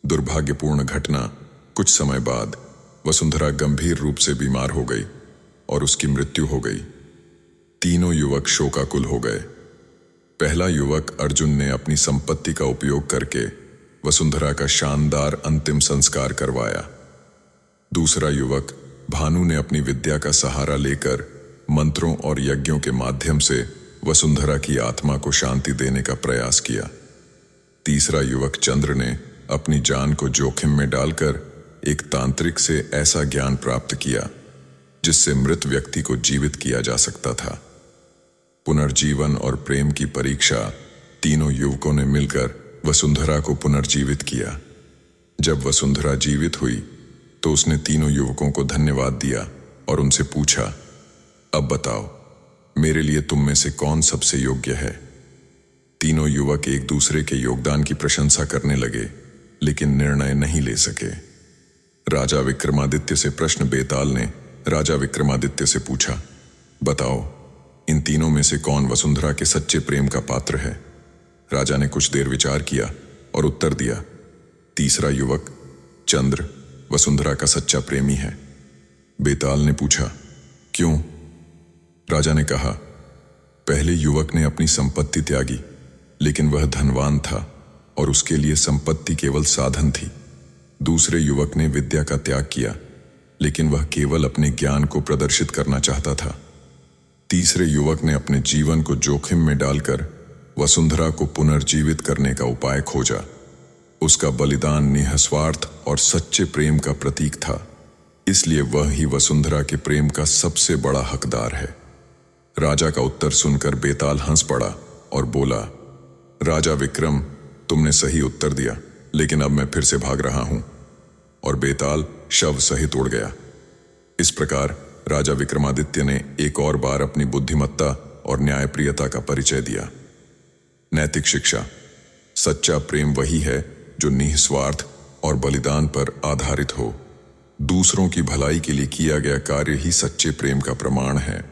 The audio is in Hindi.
दुर्भाग्यपूर्ण घटना। कुछ समय बाद वसुंधरा गंभीर रूप से बीमार हो गई और उसकी मृत्यु हो गई। तीनों युवक शोकाकुल हो गए। पहला युवक अर्जुन ने अपनी संपत्ति का उपयोग करके वसुंधरा का शानदार अंतिम संस्कार करवाया। दूसरा युवक भानु ने अपनी विद्या का सहारा लेकर मंत्रों और यज्ञों के माध्यम से वसुंधरा की आत्मा को शांति देने का प्रयास किया। तीसरा युवक चंद्र ने अपनी जान को जोखिम में डालकर एक तांत्रिक से ऐसा ज्ञान प्राप्त किया जिससे मृत व्यक्ति को जीवित किया जा सकता था। पुनर्जीवन और प्रेम की परीक्षा। तीनों युवकों ने मिलकर वसुंधरा को पुनर्जीवित किया। जब वसुंधरा जीवित हुई तो उसने तीनों युवकों को धन्यवाद दिया और उनसे पूछा, अब बताओ, मेरे लिए तुम में से कौन सबसे योग्य है? तीनों युवक एक दूसरे के योगदान की प्रशंसा करने लगे, लेकिन निर्णय नहीं ले सके। राजा विक्रमादित्य से प्रश्न बेताल ने राजा विक्रमादित्य से पूछा, बताओ, इन तीनों में से कौन वसुंधरा के सच्चे प्रेम का पात्र है? राजा ने कुछ देर विचार किया और उत्तर दिया, तीसरा युवक चंद्र वसुंधरा का सच्चा प्रेमी है। बेताल ने पूछा, क्यों? राजा ने कहा, पहले युवक ने अपनी संपत्ति त्यागी, लेकिन वह धनवान था और उसके लिए संपत्ति केवल साधन थी। दूसरे युवक ने विद्या का त्याग किया, लेकिन वह केवल अपने ज्ञान को प्रदर्शित करना चाहता था। तीसरे युवक ने अपने जीवन को जोखिम में डालकर वसुंधरा को पुनर्जीवित करने का उपाय खोजा। उसका बलिदान निस्वार्थ और सच्चे प्रेम का प्रतीक था, इसलिए वह ही वसुंधरा के प्रेम का सबसे बड़ा हकदार है। राजा का उत्तर सुनकर बेताल हंस पड़ा और बोला, राजा विक्रम, तुमने सही उत्तर दिया, लेकिन अब मैं फिर से भाग रहा हूं। और बेताल शव सहित उड़ गया। इस प्रकार राजा विक्रमादित्य ने एक और बार अपनी बुद्धिमत्ता और न्यायप्रियता का परिचय दिया। नैतिक शिक्षा। सच्चा प्रेम वही है जो निस्वार्थ और बलिदान पर आधारित हो। दूसरों की भलाई के लिए किया गया कार्य ही सच्चे प्रेम का प्रमाण है।